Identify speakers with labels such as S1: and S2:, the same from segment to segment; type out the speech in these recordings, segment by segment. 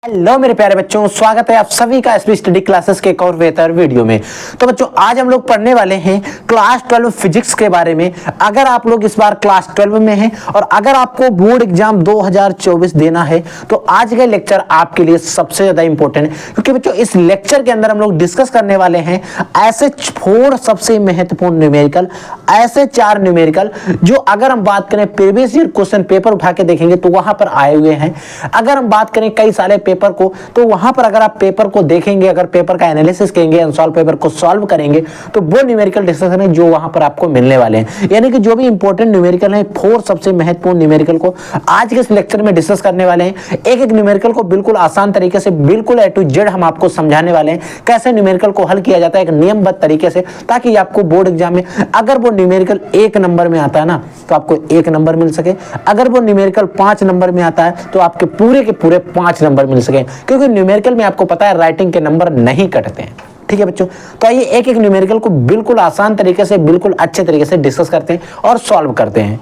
S1: Hello मेरे प्यारे बच्चों, स्वागत है आप सभी का एसपी स्टडी क्लासेस के एक और बेहतर वीडियो में। तो बच्चों आज हम लोग पढ़ने वाले हैं क्लास 12 फिजिक्स के बारे में। अगर आप लोग इस बार क्लास 12 में हैं और अगर आपको बोर्ड एग्जाम 2024 देना है तो आज का लेक्चर आपके लिए सबसे ज्यादा इंपॉर्टेंट है, क्योंकि बच्चों इस लेक्चर के अंदर हम लोग डिस्कस करने वाले हैं ऐसे 4 सबसे महत्वपूर्ण न्यूमेरिकल, ऐसे 4 न्यूमेरिकल जो अगर हम बात करें प्रीवियस ईयर क्वेश्चन पेपर उठा के देखेंगे तो वहां पर आए हुए हैं। अगर हम बात करें कई सारे पेपर को, तो वहां पर अगर आप पेपर को देखेंगे, अगर पेपर का एनालिसिस करेंगे, अनसॉल्व पेपर को सॉल्व करेंगे, तो वो न्यूमेरिकल डिस्कशन है जो वहां पर आपको मिलने वाले हैं। यानी कि जो भी इंपॉर्टेंट न्यूमेरिकल है, 4 सबसे महत्वपूर्ण न्यूमेरिकल को आज के इस लेक्चर में डिस्कस करने वाले हैं। एक एक न्यूमेरिकल को बिल्कुल आसान तरीके से, बिल्कुल ए टू जेड हम आपको समझाने वाले हैं कैसे न्यूमेरिकल को हल किया जाता है एक नियमबद्ध तरीके से, ताकि आपको बोर्ड एग्जाम में अगर वो न्यूमेरिकल 1 नंबर में आता है ना तो आपको 1 नंबर मिल सके, अगर वो न्यूमेरिकल 5 नंबर में आता है तो आपके पूरे 5 नंबर मिल सके, क्योंकि न्यूमेरिकल में आपको पता है राइटिंग के नंबर नहीं कटते हैं। ठीक है बच्चों, तो आइए एक एक न्यूमेरिकल को बिल्कुल आसान तरीके से, बिल्कुल अच्छे तरीके से डिस्कस करते हैं और सॉल्व करते हैं।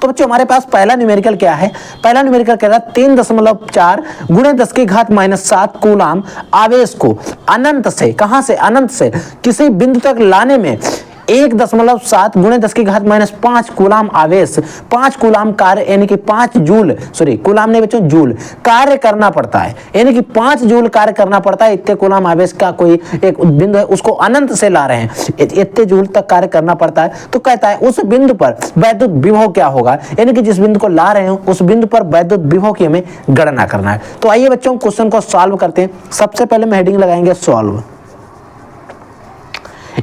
S1: तो बच्चों हमारे पास पहला न्यूमेरिकल क्या है? पहला न्यूमेरिकल कह रहा है 3.4 गुणे 10 की घात -7 कूलाम आवेश को अनंत से, कहां से? अनंत से किसी बिंदु तक लाने में 1.7 गुणे 10 की घात -5 कूलाम आवेश, 5 कूलाम कार्य यानी कि 5 जूल, सॉरी कूलाम नहीं बच्चों, जूल कार्य करना पड़ता है, यानी कि 5 जूल कार्य करना पड़ता है। इतने कूलाम आवेश का कोई एक बिंदु है, उसको अनंत से ला रहे हैं, इतने जूल तक कार्य करना पड़ता है। तो कहता है उस बिंदु पर वैद्युत विभव क्या होगा, यानी कि जिस बिंदु को ला रहे हैं उस बिंदु पर वैद्युत विभव की हमें गणना करना है। तो आइए बच्चों क्वेश्चन को सॉल्व करते हैं। सबसे पहले मैं हेडिंग लगाएंगे सॉल्व,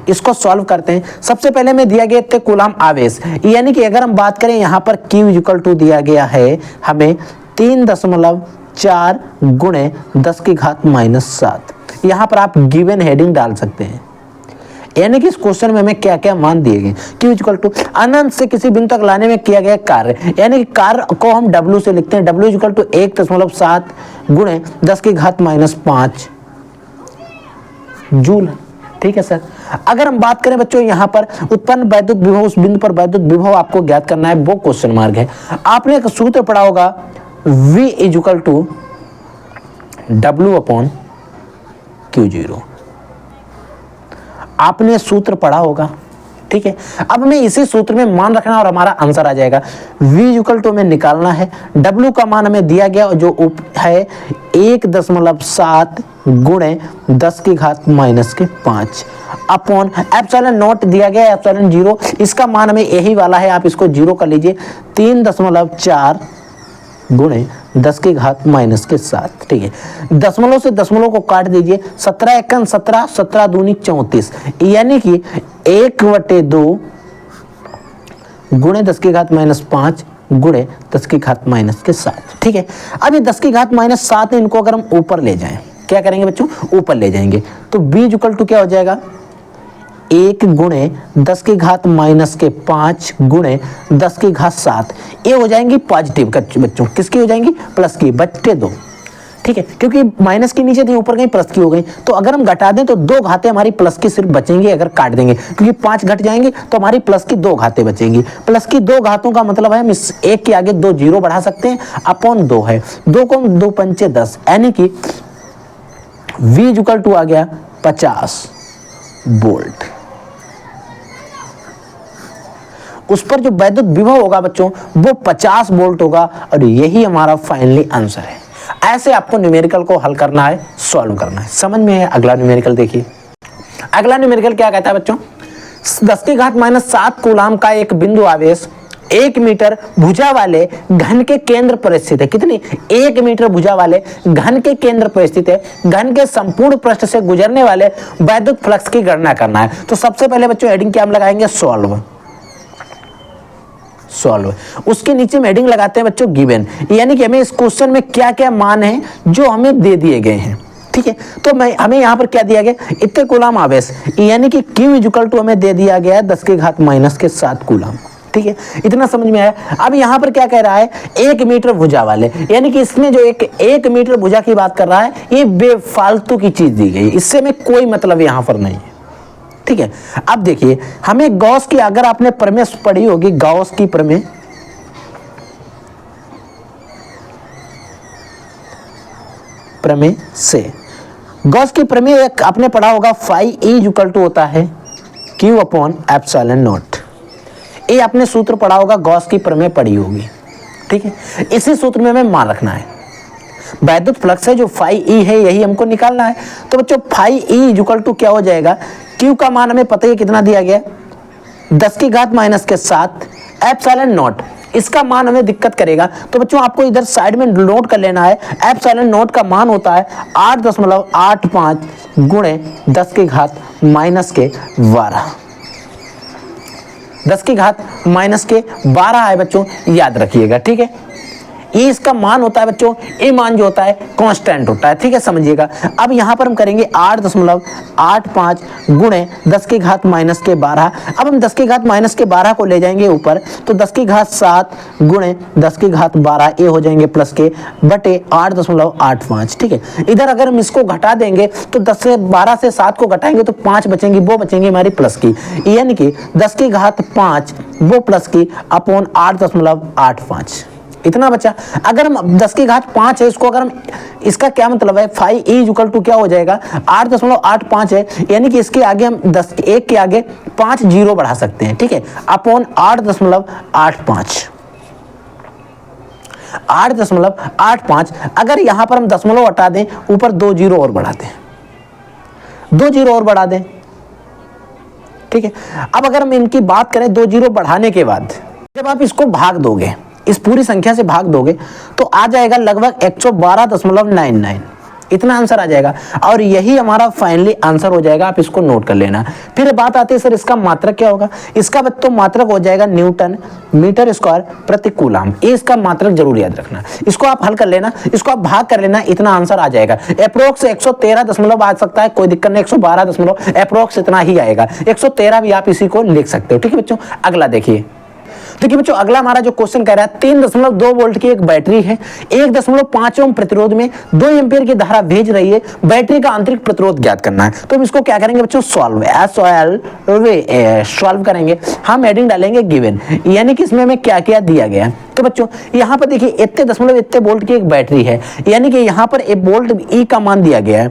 S1: इसको सॉल्व करते हैं। सबसे पहले में दिया गया कूलाम आवेश, यानी कि अगर हम बात करें यहां पर Q = दिया गया है हमें 3.4 गुणे 10 की घात -7। यहां पर आप गिवन हेडिंग डाल सकते हैं, यानी कि इस क्वेश्चन में हमें क्या क्या मान दिए गए। Q = अनंत से किसी बिंदु तक लाने में किया गया कार्य, यानी कि कार्य को हम W से लिखते हैं। W = 1.7 गुणे 10 की घात -5 जूल। ठीक है सर। अगर हम बात करें बच्चों यहां पर उत्पन्न वैद्युत विभव, उस बिंदु पर वैद्युत विभव आपको ज्ञात करना है, वो क्वेश्चन मार्क है। आपने एक सूत्र पढ़ा होगा V = W/Q0, आपने सूत्र पढ़ा होगा। ठीक है, अब हमें इसी सूत्र में मान रखना और हमारा आंसर आ जाएगा। V = हमें निकालना है, W का मान हमें दिया गया जो है 1.7 गुणे 10 की घात -5 अपॉन एप्सिलॉन नॉट दिया गया है, एप्सिलॉन 0, इसका मान हमें यही वाला है, आप इसको 0 कर लीजिए। 3.4 गुणे 10 की घात -7। ठीक है, दशमलव से दशमलव को काट दीजिए, 17 एकम 17, 17 दूनी 34, यानी कि 1/2 गुणे 10 की घात -5 गुणे 10 की घात -7। ठीक है, अब ये 10 की घात -7 है, इनको अगर हम ऊपर ले जाएं, क्या करेंगे बच्चों? ऊपर ले जाएंगे, तो B = क्या हो जाएगा? 1 गुणे 10 की घात -5 गुणे 10 की घात 7, ये हो जाएंगी पॉजिटिव बच्चों, किसकी हो जाएंगी? प्लस की, बट्टे 2। ठीक है, क्योंकि माइनस की नीचे थी, ऊपर गई प्लस की हो गई, तो अगर हम घटा दें तो 2 घातें हमारी प्लस की सिर्फ बचेंगी अगर काट देंगे, क्योंकि 5 घट जाएंगे तो हमारी प्लस की 2 घातें बचेंगी। प्लस की 2 घातों का मतलब है हम इस 1 के आगे 2 0 बढ़ा सकते हैं, अपॉन 2 है, 2 को 2 पंचे 10, यानी कि V = आ गया 50 वोल्ट। उस पर जो वैद्युत विभव होगा बच्चों वो 50 वोल्ट होगा, और यही हमारा फाइनली आंसर है। ऐसे आपको न्यूमेरिकल को हल करना है, सॉल्व करना है। समझ में है? अगला न्यूमेरिकल देखिए। अगला न्यूमेरिकल क्या कहता है बच्चों? 10 की घात -7 कूलाम का एक बिंदु आवेश 1 मीटर भुजा वाले घन के केंद्र पर स्थित है। कितनी? 1 मीटर भुजा वाले घन के केंद्र पर स्थित है। घन के संपूर्ण पृष्ठ से गुजरने वाले वैद्युत फ्लक्स की गणना करना है। तो सबसे पहले बच्चों हेडिंग क्या हम लगाएंगे? सॉल्व। सॉल्व, उसके नीचे में हेडिंग लगाते हैं बच्चों गिवन, यानी कि हमें इस क्वेश्चन में क्या क्या मान है जो हमें दे दिए गए हैं। ठीक है, तो हमें यहां पर क्या दिया गया? इतने कूलाम आवेश, यानी कि Q = हमें दे दिया गया है 10 की घात -7 कूलाम। ठीक है, इतना समझ में आया। अब यहां पर क्या कह रहा है? 1 मीटर भुजा वाले, यानी कि इसमें जो 1 मीटर भुजा की बात कर रहा है, ये बेफालतू की चीज दी गई, इससे में कोई मतलब यहां पर नहीं है। ठीक है, अब देखिए हमें गॉस की, अगर आपने प्रमेय पढ़ी होगी, गॉस की प्रमेय, प्रमेय से। गॉस की प्रमेय एक आपने पढ़ा होगा, फाई ई इक्वल टू होता है क्यू अपॉन एप्सिलॉन नॉट। ये आपने सूत्र पढ़ा होगा, गॉस की प्रमेय पढ़ी होगी, ठीक है। इसी सूत्र में हमें मान रखना है, वैद्युत फ्लक्स है जो फाई ई है यही हमको निकालना है। तो बच्चों फाई ई इक्वल टू क्या हो जाएगा, क्यू का मान हमें पता है कितना दिया गया, 10 की घात माइनस के 7 एप्सिलॉन नॉट, इसका मान हमें दिक्कत करेगा। तो बच्चों आपको इधर साइड में नोट कर लेना है, एप्सिलॉन नॉट का मान होता है 8.85 गुणे 10 की घात माइनस के 12, 10 की घात माइनस के 12 है बच्चों, याद रखिएगा, ठीक है। ये इसका मान होता है बच्चों, ये मान जो होता है कांस्टेंट होता है, ठीक है, समझिएगा। अब यहाँ पर हम करेंगे 8.85 गुणे 10 की घात माइनस के 12। अब हम 10 की घात माइनस के 12 को ले जाएंगे ऊपर, तो 10 की घात 7 गुणे 10 की घात 12 ये हो जाएंगे प्लस के बटे 8.85, ठीक है। इधर अगर हम इसको घटा देंगे तो 10 से 12 से 7 को घटाएंगे तो 5 बचेंगी, वो बचेंगी हमारी प्लस की, यानी कि 10 की घात 5 वो प्लस की अपॉन 8.85, इतना बचा। अगर हम 10 की घात 5 है, इसको अगर हम, इसका क्या मतलब है, फाई ई इक्वल टू क्या हो जाएगा, 8.85 है, यानी कि इसके आगे हम 10 1 के आगे 5 जीरो बढ़ा सकते हैं, ठीक है, अपॉन 8.85, 8.85। अगर यहां पर हम दशमलव हटा दें, ऊपर 2 जीरो और बढ़ा दें, 2 जीरो और बढ़ा दें, ठीक है। अब अगर हम इनकी बात करें, 2 जीरो बढ़ाने के बाद जब आप इसको भाग दोगे, इस पूरी संख्या से भाग दोगे तो आ जाएगा लगभग 112.99, इतना आंसर आ जाएगा, और यही हमारा फाइनली आंसर हो जाएगा। आप इसको नोट कर लेना। फिर बात आती है सर इसका मात्रक क्या होगा, इसका तो मात्रक हो जाएगा न्यूटन मीटर स्क्वायर प्रति कूलम, ये इसका मात्रक जरूर याद रखना। इसको आप हल कर लेना, इसको आप भाग कर लेना, इतना आंसर आ जाएगा। अप्रोक्स 113 दशमलव आ सकता है, कोई दिक्कत नहीं, 112 दशमलव अप्रोक्स इतना ही आएगा, 113 भी आप इसी को लिख सकते हो, ठीक है बच्चों। अगला देखिए, देखिए बच्चों, अगला हमारा जो क्वेश्चन कह रहा है, 3.2 वोल्ट की एक बैटरी है, 1.5 ओम प्रतिरोध में 2 एम्पीयर की धारा भेज रही है, बैटरी का आंतरिक प्रतिरोध ज्ञात करना है। तो हम इसको क्या करेंगे बच्चों, सॉल्व करेंगे। हम हेडिंग डालेंगे गिवन, यानी कि इसमें हमें क्या क्या दिया गया है। तो बच्चों यहाँ पर देखिए इतने वोल्ट की एक बैटरी है, यानी कि यहाँ पर एक वोल्ट ई का मान दिया गया है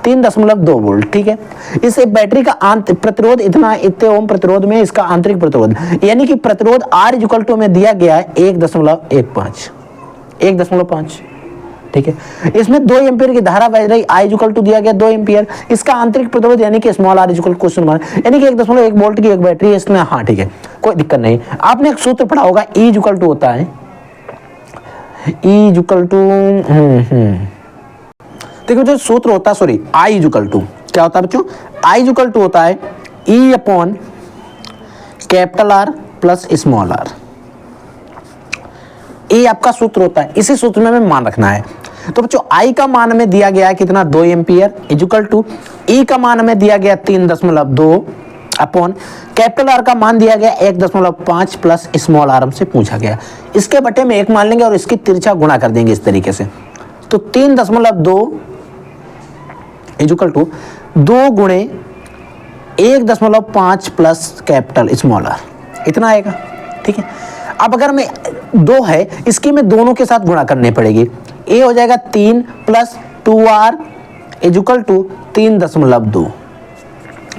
S1: 3.2 वोल्ट, ठीक है। इस बैटरी का आंतरिक प्रतिरोध इतने ओम प्रतिरोध में इसका आंतरिक प्रतिरोध, यानी कि प्रतिरोध R इक्वल टू में दिया गया है 1.5, ठीक है। इसमें 2 एम्पीयर की धारा बह रही, I इक्वल टू दिया गया 2 एम्पीयर, इसका आंतरिक प्रतिरोध यानी कि small r equal question mark, यानी कि 1.1 वोल्ट की एक बैटरी है इसमें, हाँ ठीक है, कोई दिक्कत नहीं। आपने एक सूत्र पढ़ा होगा, E इक्वल टू होता है, E इक्वल टू देखो जो सूत्र होता है, सॉरी I इक्वल टू क्या होता है बच्चों, I इक्वल टू होता है E upon capital R plus small r, ये आपका सूत्र होता है। इसी सूत्र में हमें मान रखना है। तो बच्चों I का मान हमें दिया गया है कितना, 2 एम्पीयर इक्वल टू E का मान हमें दिया गया 3.2 अपॉन कैपिटल R का मान दिया गया 1.5 प्लस स्मॉल r हमसे पूछा गया। इसके बटे में 1 मान लेंगे और इसकी तिरछा गुणा कर देंगे इस तरीके से। तो 3.2 इक्वल टू 2 गुणे 1.5 प्लस कैपिटल स्मॉल r, इतना आएगा, ठीक है। अब अगर मैं 2 है, इसकी मैं दोनों के साथ गुणा करनी पड़ेगी, ये हो जाएगा 3 प्लस 2r इक्वल टू 3.2,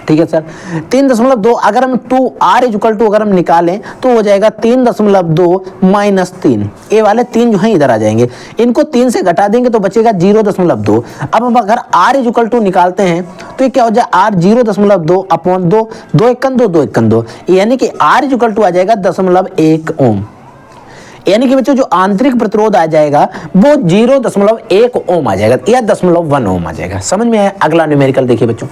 S1: ठीक है सर। 3.2 अगर हम 2r इक्वल टू अगर हम निकालें तो हो जाएगा 3.2 माइनस 3, ये वाले 3 जो है इधर आ जाएंगे, इनको 3 से घटा देंगे तो बचेगा 0.2। अब हम अगर r इक्वल टू निकालते हैं तो ये क्या हो जाए, r 0.2 अपॉन 2, 2 एकन 2, 2 एकन 2, यानी कि r इक्वल टू आ जाएगा 0.1 ओम, यानी कि बच्चों जो आंतरिक प्रतिरोध आ जाएगा वो 0.1 ओम आ जाएगा या 0.1 ओम आ जाएगा। समझ में आया। अगला न्यूमेरिकल देखिए बच्चों,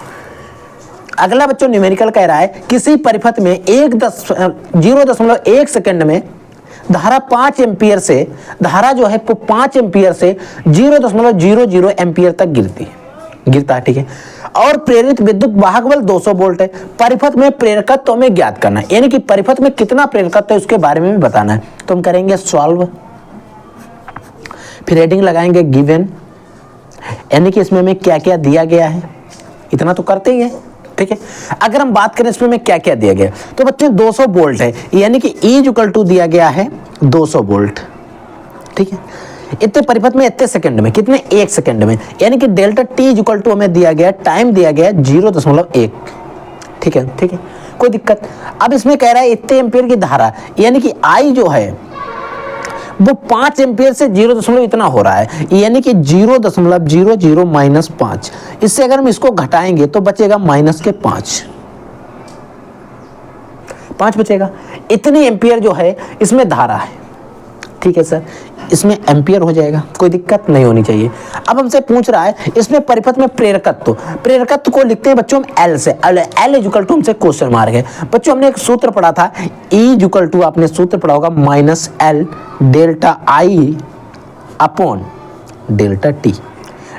S1: अगला बच्चों न्यूमेरिकल कह रहा है किसी परिपथ में 0.1 सेकंड में धारा 5 एम्पीयर से, धारा जो है 5 एम्पीयर से 0.00 एम्पीयर तक गिरता है, ठीक है। और प्रेरित विद्युत वाहक बल 200 वोल्ट है। परिपथ में प्रेरकत्व हमें ज्ञात करना है, यानी कि परिपथ में कितना प्रेरकत्व है उसके बारे में भी बताना है। तो हम करेंगे सॉल्व, फिर हेडिंग लगाएंगे गिवन, यानी कि इसमें हमें क्या क्या दिया गया है, इतना तो करते ही है, ठीक है। अगर हम बात करें इसमें क्या क्या दिया गया, तो बच्चे 200 वोल्ट है, यानी कि E इक्वल टू दिया गया है 200 वोल्ट, ठीक है। इतने परिपथ में, इतने सेकंड में, कितने 1 सेकंड में, यानी कि डेल्टा टी इक्वल टू हमें दिया गया टाइम दिया गया 0.1। ठीक है, ठीक है, कोई दिक्कत। अब इसमें कह रहा है इतने एम्पियर की धारा, यानी कि आई जो है वो 5 एम्पियर से 0 इतना हो रहा है, यानी कि 0.00 माइनस 5। इससे अगर हम इसको घटाएंगे तो बचेगा माइनस के 5 बचेगा। इतनी एम्पियर जो है इसमें धारा है। ठीक है सर, इसमें एम्पियर हो जाएगा, कोई दिक्कत नहीं होनी चाहिए। अब हमसे पूछ रहा है इसमें परिपथ में प्रेरकत्व को लिखते हैं बच्चों हम एल से। एल इक्वल टू हमसे क्वेश्चन मार्क है। बच्चों हमने एक सूत्र पढ़ा था, E इक्वल टू, आपने सूत्र पढ़ा होगा माइनस एल डेल्टा आई अपॉन डेल्टा टी।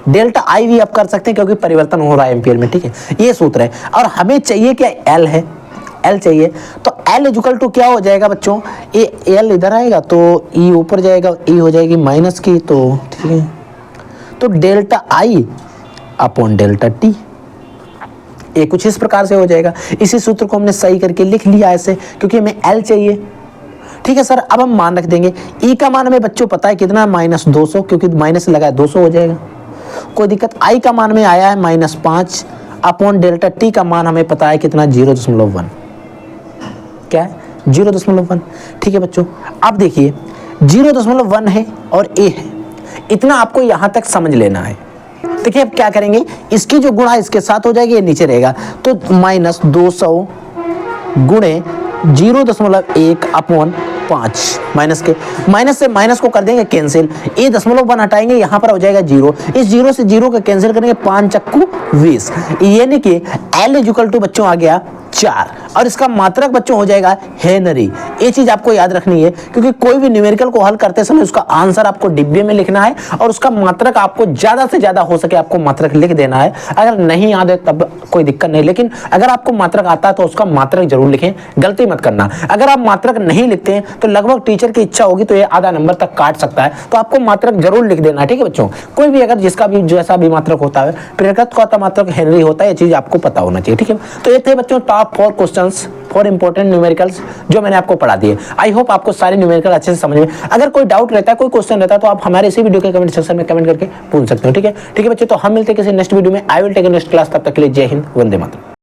S1: डेल्टा आई भी आप कर सकते हैं क्योंकि परिवर्तन हो रहा है एम्पियर में। ठीक है, ये सूत्र है। और हमें चाहिए क्या, एल है, एल चाहिए। तो एल इक्वल टू क्या हो जाएगा बच्चों, ये एल इधर आएगा तो ई ऊपर जाएगा, ई हो जाएगी माइनस की, तो ठीक है, तो डेल्टा आई अपॉन डेल्टा टी, ये कुछ इस प्रकार से हो जाएगा। इसी सूत्र को हमने सही करके लिख लिया ऐसे, क्योंकि हमें एल चाहिए। ठीक है सर, अब हम मान रख देंगे ई का मान हमें बच्चों पता है कितना, -200, क्योंकि माइनस लगा है 200 हो जाएगा, कोई दिक्कत। आई का मान में आया है -5 अपॉन डेल्टा टी का मान हमें पता है कितना, 0.1। क्या है, 0.1। ठीक है बच्चों, अब देखिए 0.1 है और ए है, इतना आपको यहां तक समझ लेना है। देखिए अब क्या करेंगे, इसकी जो गुणा इसके साथ हो जाएगी, ये नीचे रहेगा, तो -200 गुणे 0.1 अपॉन 5, माइनस के, माइनस से माइनस को कर देंगे कैंसिल, ये 0.1 हटाएंगे, यहाँ पर हो जाएगा 0, इस 0 से 0 का कैंसिल करेंगे, 5 चक्कू 20, यानी कि L इक्वल टू बच्चों आ गया 4, और इसका मात्रक बच्चों हो जाएगा हेनरी। ये चीज आपको याद रखनी है, क्योंकि कोई भी न्यूमेरिकल को हल करते समय उसका आंसर आपको डिब्बे में लिखना है, और उसका मात्रक आपको ज्यादा से ज्यादा हो सके आपको मात्रक लिख देना है। अगर नहीं याद है तब कोई दिक्कत नहीं, लेकिन अगर आपको मात्रक आता है तो उसका मात्रक जरूर लिखें, गलती मत करना। अगर आप मात्रक नहीं लिखते हैं तो लगभग टीचर की इच्छा होगी तो ये आधा नंबर तक काट सकता है, तो आपको मात्रक जरूर लिख देना है। ठीक है बच्चों, कोई भी अगर जिसका भी जैसा भी मात्रक होता है, प्रेरकत्व का मात्रक हेनरी होता है, ये चीज आपको पता होना चाहिए। ठीक है, तो ये थे बच्चों टॉप 4 क्वेश्चंस, 4 इंपॉर्टेंट न्यूमेरिकल्स जो मैंने आपको पढ़ा दिए। आई होप आपको सारे न्यूमेरिकल अच्छे से समझ में। अगर कोई डाउट रहता है, कोई क्वेश्चन रहता है, तो आप हमारे इसी वीडियो के कमेंट सेक्शन में कमेंट करके पूछ सकते हो। ठीक है, ठीक है बच्चों, तो हम मिलते हैं किसी नेक्स्ट वीडियो में। I will take next class, तब तक के लिए जय हिंद, वंदे मातरम।